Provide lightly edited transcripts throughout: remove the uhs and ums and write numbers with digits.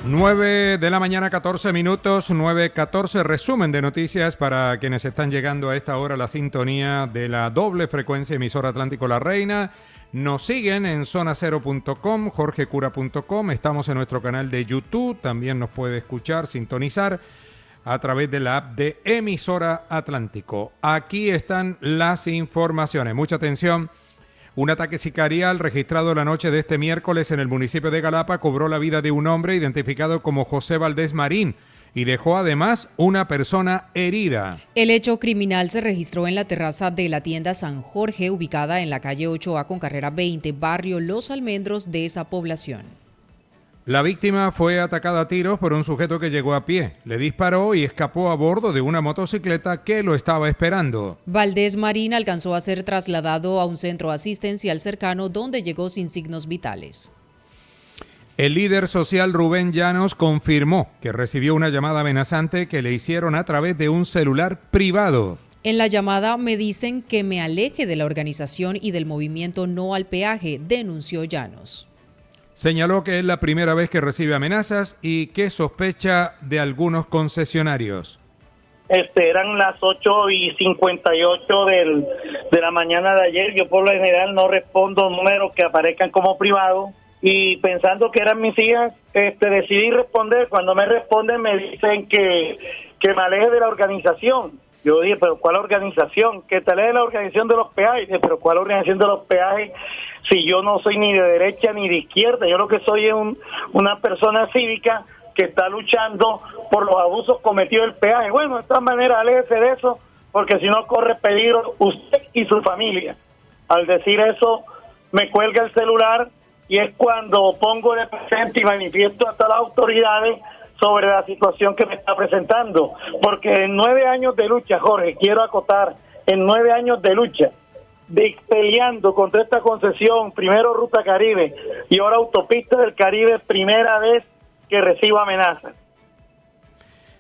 9 de la mañana, 14 minutos, 9:14, resumen de noticias para quienes están llegando a esta hora a la sintonía de la doble frecuencia emisora Atlántico La Reina. Nos siguen en zonacero.com, jorgecura.com, estamos en nuestro canal de YouTube, también nos puede escuchar, sintonizar a través de la app de emisora Atlántico. Aquí están las informaciones, mucha atención. Un ataque sicarial registrado la noche de este miércoles en el municipio de Galapa cobró la vida de un hombre identificado como José Valdés Marín y dejó además una persona herida. El hecho criminal se registró en la terraza de la tienda San Jorge, ubicada en la calle 8A con carrera 20, barrio Los Almendros de esa población. La víctima fue atacada a tiros por un sujeto que llegó a pie. Le disparó y escapó a bordo de una motocicleta que lo estaba esperando. Valdés Marín alcanzó a ser trasladado a un centro asistencial cercano donde llegó sin signos vitales. El líder social Rubén Llanos confirmó que recibió una llamada amenazante que le hicieron a través de un celular privado. En la llamada me dicen que me aleje de la organización y del movimiento No al Peaje, denunció Llanos. Señaló que es la primera vez que recibe amenazas y que sospecha de algunos concesionarios. Eran las 8:58 de la mañana de ayer. Yo por lo general no respondo números que aparezcan como privados y pensando que eran mis hijas, decidí responder. Cuando me responden me dicen que me aleje de la organización. Yo dije, pero ¿cuál organización? Que te aleje de la organización de los peajes. Dije, pero ¿cuál organización de los peajes? Si yo no soy ni de derecha ni de izquierda, yo lo que soy es una persona cívica que está luchando por los abusos cometidos del peaje. Bueno, de esta manera, aléjese de eso, porque si no corre peligro usted y su familia. Al decir eso, me cuelga el celular y es cuando pongo de presente y manifiesto hasta las autoridades sobre la situación que me está presentando. Porque en 9 años de lucha, Jorge, quiero acotar, en 9 años de lucha, peleando contra esta concesión, primero Ruta Caribe y ahora Autopista del Caribe, primera vez que recibo amenazas.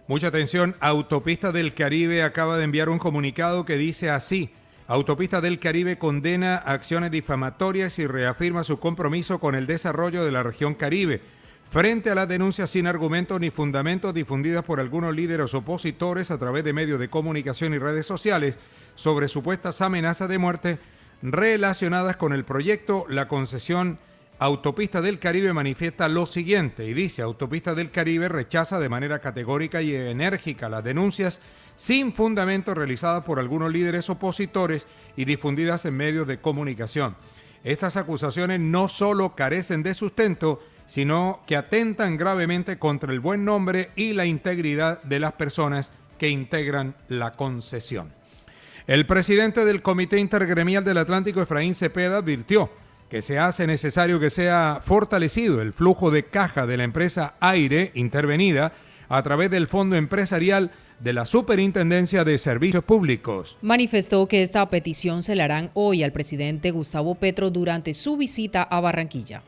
Mucha atención, Autopista del Caribe acaba de enviar un comunicado que dice así: Autopista del Caribe condena acciones difamatorias y reafirma su compromiso con el desarrollo de la región Caribe. Frente a las denuncias sin argumentos ni fundamentos difundidas por algunos líderes opositores a través de medios de comunicación y redes sociales sobre supuestas amenazas de muerte relacionadas con el proyecto, la concesión Autopista del Caribe manifiesta lo siguiente y dice: Autopista del Caribe rechaza de manera categórica y enérgica las denuncias sin fundamento realizadas por algunos líderes opositores y difundidas en medios de comunicación. Estas acusaciones no solo carecen de sustento, sino que atentan gravemente contra el buen nombre y la integridad de las personas que integran la concesión. El presidente del Comité Intergremial del Atlántico, Efraín Cepeda, advirtió que se hace necesario que sea fortalecido el flujo de caja de la empresa Aire intervenida a través del Fondo Empresarial de la Superintendencia de Servicios Públicos. Manifestó que esta petición se la harán hoy al presidente Gustavo Petro durante su visita a Barranquilla.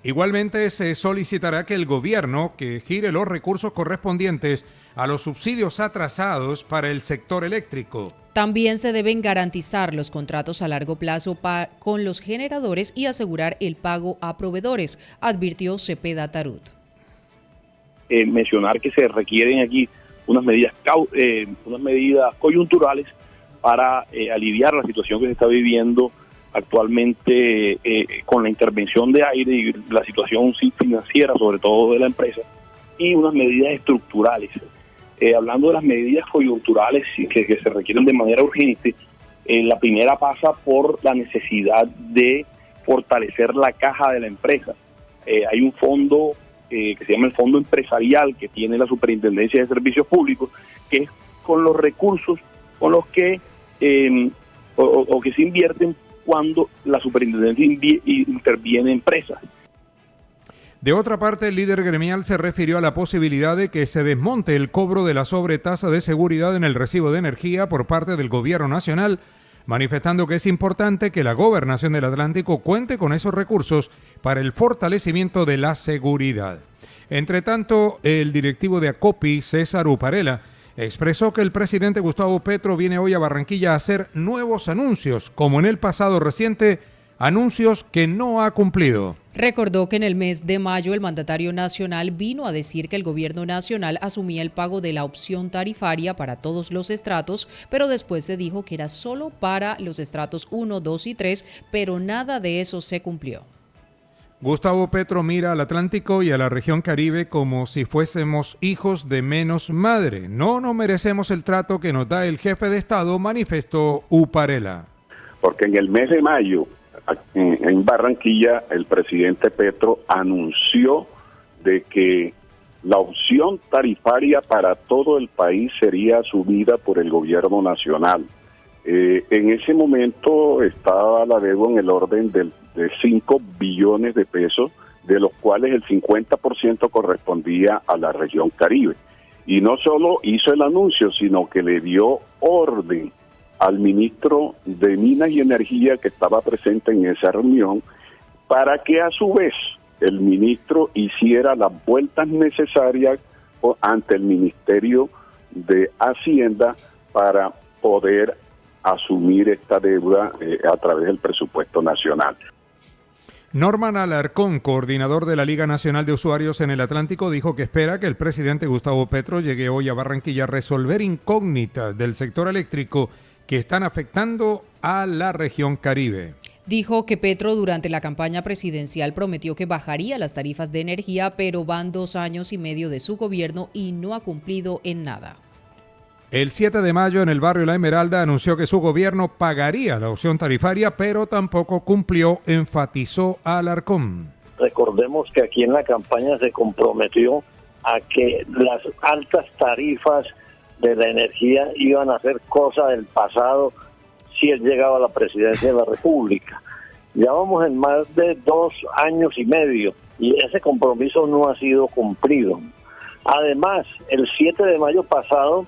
Igualmente se solicitará que el gobierno que gire los recursos correspondientes a los subsidios atrasados para el sector eléctrico. También se deben garantizar los contratos a largo plazo con los generadores y asegurar el pago a proveedores, advirtió Cepeda Tarut. Mencionar que se requieren aquí unas medidas coyunturales para aliviar la situación que se está viviendo actualmente con la intervención de Aire y la situación financiera, sobre todo de la empresa, y unas medidas estructurales. Hablando de las medidas coyunturales que se requieren de manera urgente, la primera pasa por la necesidad de fortalecer la caja de la empresa. Hay un fondo que se llama el Fondo Empresarial que tiene la Superintendencia de Servicios Públicos, que es con los recursos con los que que se invierten cuando la superintendencia interviene en empresas. De otra parte, el líder gremial se refirió a la posibilidad de que se desmonte el cobro de la sobretasa de seguridad en el recibo de energía por parte del gobierno nacional, manifestando que es importante que la Gobernación del Atlántico cuente con esos recursos para el fortalecimiento de la seguridad. Entre tanto, el directivo de ACOPI, César Uparela, expresó que el presidente Gustavo Petro viene hoy a Barranquilla a hacer nuevos anuncios, como en el pasado reciente anuncios que no ha cumplido. Recordó que en el mes de mayo el mandatario nacional vino a decir que el gobierno nacional asumía el pago de la opción tarifaria para todos los estratos, pero después se dijo que era solo para los estratos 1, 2 y 3, pero nada de eso se cumplió. Gustavo Petro mira al Atlántico y a la región Caribe como si fuésemos hijos de menos madre. No merecemos el trato que nos da el jefe de Estado, manifestó Uparela. Porque en el mes de mayo, en Barranquilla, el presidente Petro anunció de que la opción tarifaria para todo el país sería asumida por el gobierno nacional. En ese momento estaba la deuda en el orden de 5 billones de pesos, de los cuales el 50% correspondía a la región Caribe. Y no solo hizo el anuncio, sino que le dio orden al ministro de Minas y Energía que estaba presente en esa reunión, para que a su vez el ministro hiciera las vueltas necesarias ante el Ministerio de Hacienda para poder asumir esta deuda a través del presupuesto nacional. Norman Alarcón, coordinador de la Liga Nacional de Usuarios en el Atlántico, dijo que espera que el presidente Gustavo Petro llegue hoy a Barranquilla a resolver incógnitas del sector eléctrico que están afectando a la región Caribe. Dijo que Petro durante la campaña presidencial prometió que bajaría las tarifas de energía, pero van 2 años y medio de su gobierno y no ha cumplido en nada. El 7 de mayo en el barrio La Esmeralda anunció que su gobierno pagaría la opción tarifaria, pero tampoco cumplió, enfatizó Alarcón. Recordemos que aquí en la campaña se comprometió a que las altas tarifas de la energía iban a ser cosa del pasado si él llegaba a la presidencia de la República. Ya vamos en más de 2 años y medio y ese compromiso no ha sido cumplido. Además, el 7 de mayo pasado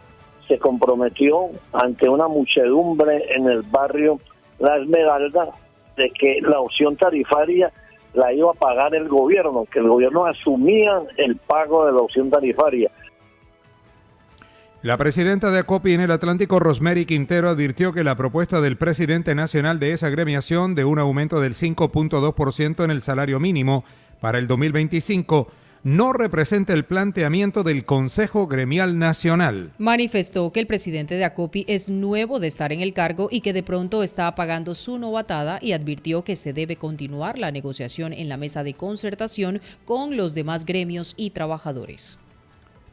se comprometió ante una muchedumbre en el barrio La Esmeralda de que la opción tarifaria la iba a pagar el gobierno, que el gobierno asumía el pago de la opción tarifaria. La presidenta de ACOPI en el Atlántico, Rosemary Quintero, advirtió que la propuesta del presidente nacional de esa agremiación de un aumento del 5.2% en el salario mínimo para el 2025 no representa el planteamiento del Consejo Gremial Nacional. Manifestó que el presidente de ACOPI es nuevo de estar en el cargo y que de pronto está apagando su novatada, y advirtió que se debe continuar la negociación en la mesa de concertación con los demás gremios y trabajadores.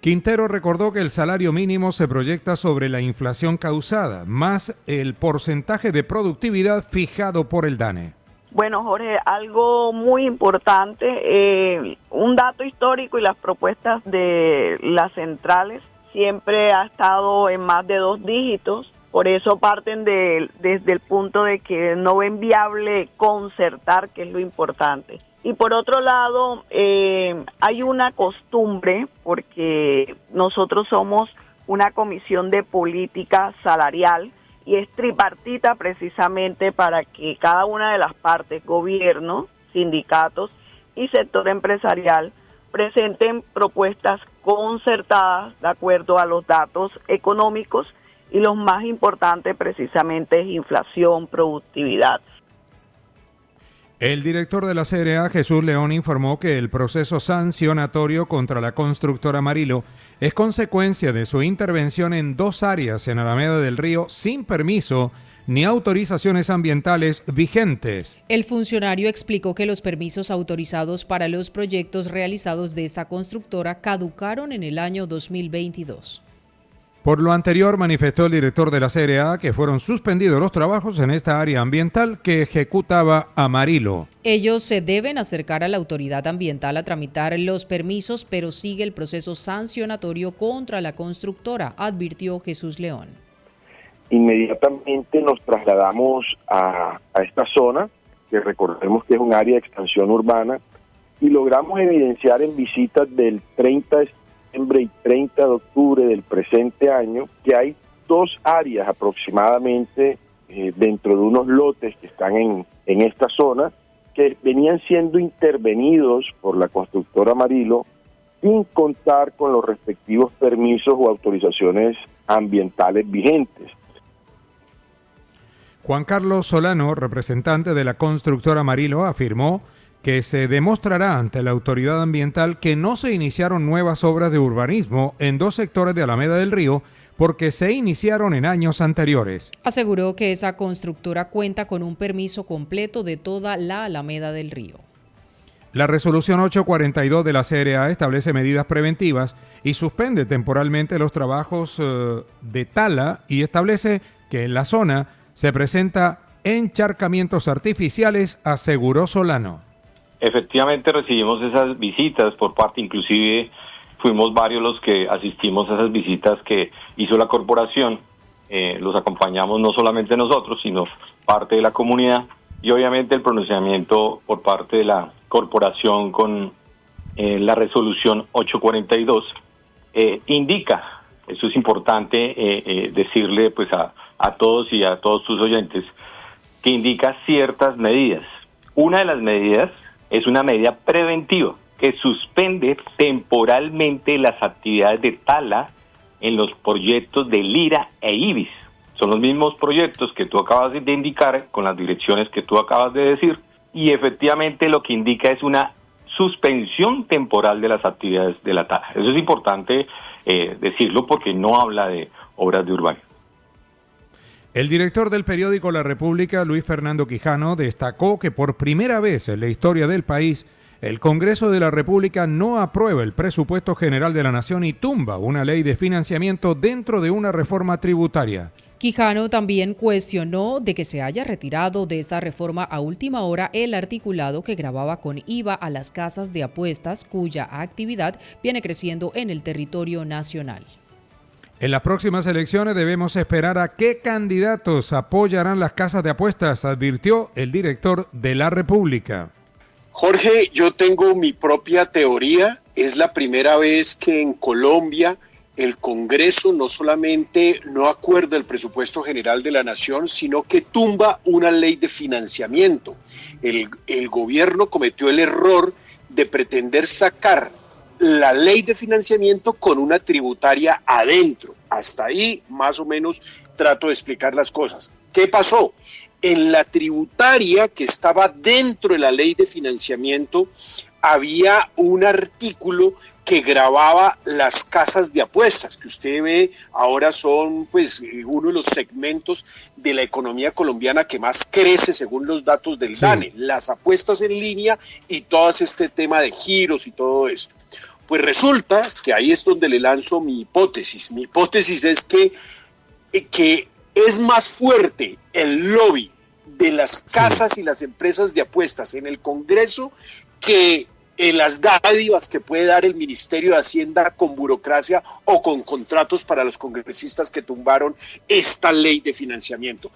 Quintero recordó que el salario mínimo se proyecta sobre la inflación causada, más el porcentaje de productividad fijado por el DANE. Bueno, Jorge, algo muy importante, un dato histórico y las propuestas de las centrales siempre ha estado en más de 2 dígitos, por eso parten desde el punto de que no ven viable concertar, que es lo importante. Y por otro lado, hay una costumbre, porque nosotros somos una comisión de política salarial y es tripartita precisamente para que cada una de las partes, gobierno, sindicatos y sector empresarial, presenten propuestas concertadas de acuerdo a los datos económicos, y los más importantes precisamente es inflación, productividad. El director de la CRA, Jesús León, informó que el proceso sancionatorio contra la constructora Marilo es consecuencia de su intervención en 2 áreas en Alameda del Río sin permiso ni autorizaciones ambientales vigentes. El funcionario explicó que los permisos autorizados para los proyectos realizados de esta constructora caducaron en el año 2022. Por lo anterior, manifestó el director de la CRA que fueron suspendidos los trabajos en esta área ambiental que ejecutaba Marilo. Ellos se deben acercar a la autoridad ambiental a tramitar los permisos, pero sigue el proceso sancionatorio contra la constructora, advirtió Jesús León. Inmediatamente nos trasladamos a esta zona, que recordemos que es un área de expansión urbana, y logramos evidenciar en visitas del 30 de septiembre y 30 de octubre del presente año que hay 2 áreas aproximadamente dentro de unos lotes que están en esta zona que venían siendo intervenidos por la constructora Marilo sin contar con los respectivos permisos o autorizaciones ambientales vigentes. Juan Carlos Solano, representante de la constructora Marilo, afirmó que se demostrará ante la autoridad ambiental que no se iniciaron nuevas obras de urbanismo en 2 sectores de Alameda del Río porque se iniciaron en años anteriores. Aseguró que esa constructora cuenta con un permiso completo de toda la Alameda del Río. La resolución 842 de la CRA establece medidas preventivas y suspende temporalmente los trabajos de tala y establece que en la zona se presenta encharcamientos artificiales, aseguró Solano. Efectivamente recibimos esas visitas por parte, inclusive fuimos varios los que asistimos a esas visitas que hizo la corporación, los acompañamos no solamente nosotros, sino parte de la comunidad y obviamente el pronunciamiento por parte de la corporación con la resolución 842 indica, eso es importante decirle pues a todos y a todos tus oyentes, que indica ciertas medidas. Una de las medidas es una medida preventiva que suspende temporalmente las actividades de tala en los proyectos de Lira e Ibis. Son los mismos proyectos que tú acabas de indicar con las direcciones que tú acabas de decir y efectivamente lo que indica es una suspensión temporal de las actividades de la tala. Eso es importante decirlo porque no habla de obras de urbanismo. El director del periódico La República, Luis Fernando Quijano, destacó que por primera vez en la historia del país, el Congreso de la República no aprueba el presupuesto general de la Nación y tumba una ley de financiamiento dentro de una reforma tributaria. Quijano también cuestionó de que se haya retirado de esta reforma a última hora el articulado que gravaba con IVA a las casas de apuestas cuya actividad viene creciendo en el territorio nacional. En las próximas elecciones debemos esperar a qué candidatos apoyarán las casas de apuestas, advirtió el director de La República. Jorge, yo tengo mi propia teoría. Es la primera vez que en Colombia el Congreso no solamente no acuerda el presupuesto general de la Nación, sino que tumba una ley de financiamiento. El gobierno cometió el error de pretender sacar la ley de financiamiento con una tributaria adentro. Hasta ahí, más o menos, trato de explicar las cosas. ¿Qué pasó? En la tributaria que estaba dentro de la ley de financiamiento había un artículo que gravaba las casas de apuestas, que usted ve ahora son pues uno de los segmentos de la economía colombiana que más crece según los datos del DANE, las apuestas en línea y todo este tema de giros y todo esto. Pues resulta que ahí es donde le lanzo mi hipótesis. Mi hipótesis es que es más fuerte el lobby de las casas y las empresas de apuestas en el Congreso que en las dádivas que puede dar el Ministerio de Hacienda con burocracia o con contratos para los congresistas que tumbaron esta ley de financiamiento.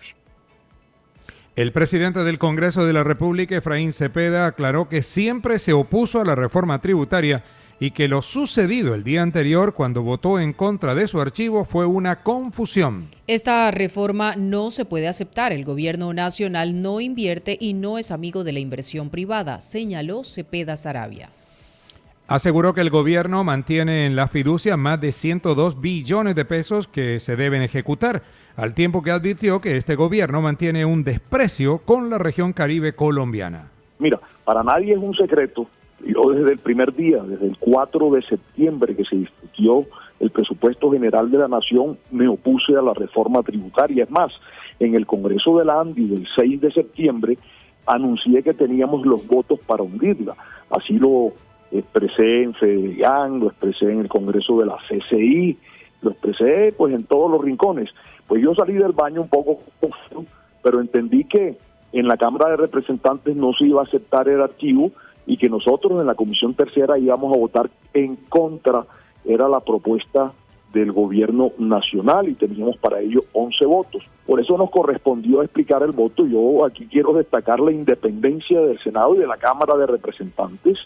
El presidente del Congreso de la República, Efraín Cepeda, aclaró que siempre se opuso a la reforma tributaria y que lo sucedido el día anterior cuando votó en contra de su archivo fue una confusión. Esta reforma no se puede aceptar. El gobierno nacional no invierte y no es amigo de la inversión privada, señaló Cepeda Saravia. Aseguró que el gobierno mantiene en la fiducia más de 102 billones de pesos que se deben ejecutar, al tiempo que advirtió que este gobierno mantiene un desprecio con la región Caribe colombiana. Mira, para nadie es un secreto. Yo desde el primer día, desde el 4 de septiembre que se discutió el presupuesto general de la Nación, me opuse a la reforma tributaria. Es más, en el Congreso de la ANDI del 6 de septiembre anuncié que teníamos los votos para hundirla. Así lo expresé en FEDEGAN, lo expresé en el Congreso de la CCI, lo expresé pues en todos los rincones. Pues yo salí del baño un poco confuso, pero entendí que en la Cámara de Representantes no se iba a aceptar el archivo y que nosotros en la Comisión Tercera íbamos a votar en contra. Era la propuesta del gobierno nacional y teníamos para ello 11 votos. Por eso nos correspondió explicar el voto. Yo aquí quiero destacar la independencia del Senado y de la Cámara de Representantes,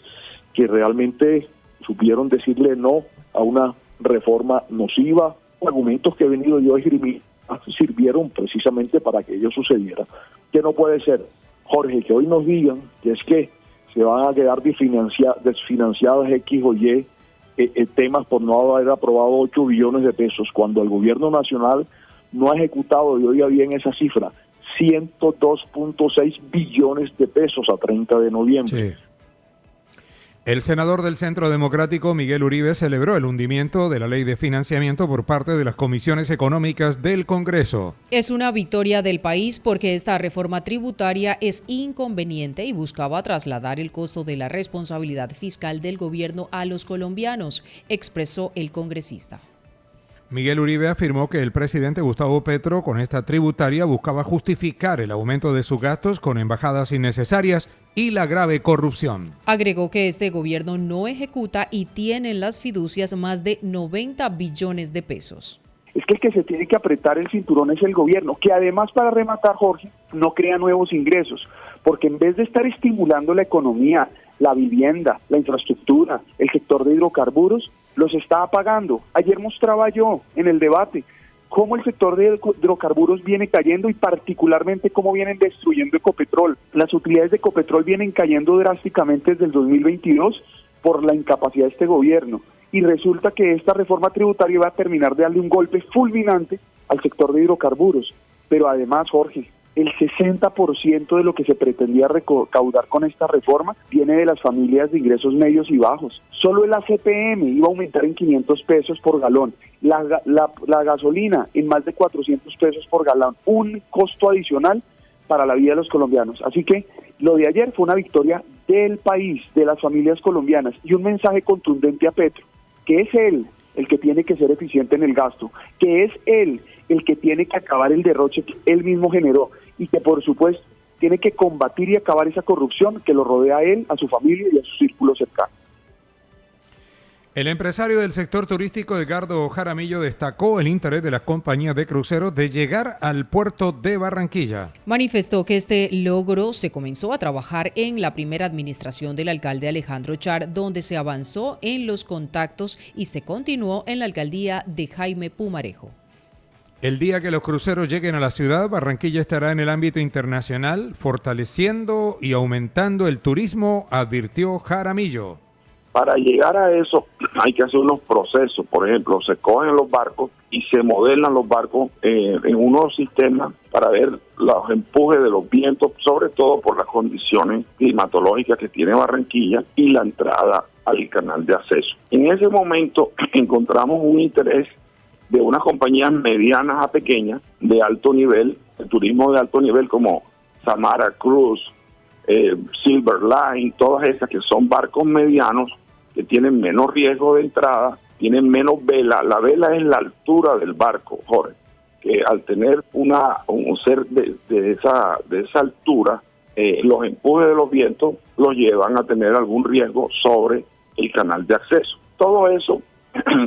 que realmente supieron decirle no a una reforma nociva. Argumentos que he venido yo a escribir sirvieron precisamente para que ello sucediera. Que no puede ser, Jorge, que hoy nos digan que es que se van a quedar desfinanciadas X o Y temas por no haber aprobado 8 billones de pesos, cuando el gobierno nacional no ha ejecutado, y oiga bien esa cifra, 102.6 billones de pesos a 30 de noviembre. Sí. El senador del Centro Democrático, Miguel Uribe, celebró el hundimiento de la ley de financiamiento por parte de las comisiones económicas del Congreso. Es una victoria del país porque esta reforma tributaria es inconveniente y buscaba trasladar el costo de la responsabilidad fiscal del gobierno a los colombianos, expresó el congresista. Miguel Uribe afirmó que el presidente Gustavo Petro con esta tributaria buscaba justificar el aumento de sus gastos con embajadas innecesarias y la grave corrupción. Agregó que este gobierno no ejecuta y tiene en las fiducias más de 90 billones de pesos. Es que el que se tiene que apretar el cinturón es el gobierno, que además, para rematar, Jorge, no crea nuevos ingresos, porque en vez de estar estimulando la economía, la vivienda, la infraestructura, el sector de hidrocarburos, los está apagando. Ayer mostraba yo en el debate cómo el sector de hidrocarburos viene cayendo y particularmente cómo vienen destruyendo Ecopetrol. Las utilidades de Ecopetrol vienen cayendo drásticamente desde el 2022 por la incapacidad de este gobierno. Y resulta que esta reforma tributaria va a terminar de darle un golpe fulminante al sector de hidrocarburos. Pero además, Jorge, el 60% de lo que se pretendía recaudar con esta reforma viene de las familias de ingresos medios y bajos. Solo el ACPM iba a aumentar en 500 pesos por galón, la gasolina en más de 400 pesos por galón, un costo adicional para la vida de los colombianos. Así que lo de ayer fue una victoria del país, de las familias colombianas, y un mensaje contundente a Petro, que es él el que tiene que ser eficiente en el gasto, que es él el que tiene que acabar el derroche que él mismo generó y que, por supuesto, tiene que combatir y acabar esa corrupción que lo rodea a él, a su familia y a su círculo cercano. El empresario del sector turístico Edgardo Jaramillo destacó el interés de las compañías de cruceros de llegar al puerto de Barranquilla. Manifestó que este logro se comenzó a trabajar en la primera administración del alcalde Alejandro Char, donde se avanzó en los contactos y se continuó en la alcaldía de Jaime Pumarejo. El día que los cruceros lleguen a la ciudad, Barranquilla estará en el ámbito internacional, fortaleciendo y aumentando el turismo, advirtió Jaramillo. Para llegar a eso hay que hacer unos procesos. Por ejemplo, se cogen los barcos y se modelan los barcos en unos sistemas para ver los empujes de los vientos, sobre todo por las condiciones climatológicas que tiene Barranquilla y la entrada al canal de acceso. En ese momento encontramos un interés de unas compañías medianas a pequeñas de alto nivel, de turismo de alto nivel, como Samara Cruise, Silver Line, todas esas que son barcos medianos que tienen menos riesgo de entrada, tienen menos vela. La vela es la altura del barco, Jorge, que al tener un ser de esa altura, los empujes de los vientos los llevan a tener algún riesgo sobre el canal de acceso. Todo eso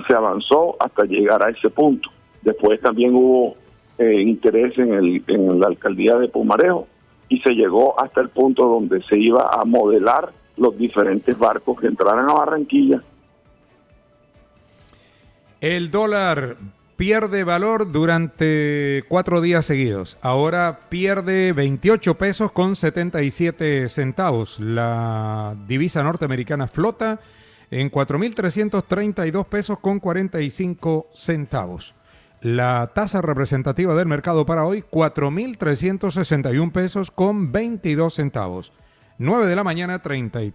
se avanzó hasta llegar a ese punto. Después también hubo interés en la alcaldía de Pumarejo y se llegó hasta el punto donde se iba a modelar los diferentes barcos que entraran a Barranquilla. El dólar pierde valor durante 4 días seguidos. Ahora pierde 28 pesos con 77 centavos. La divisa norteamericana flota en 4.332 pesos con 45 centavos. La tasa representativa del mercado para hoy, 4.361 pesos con 22 centavos. 9 de la mañana, 33.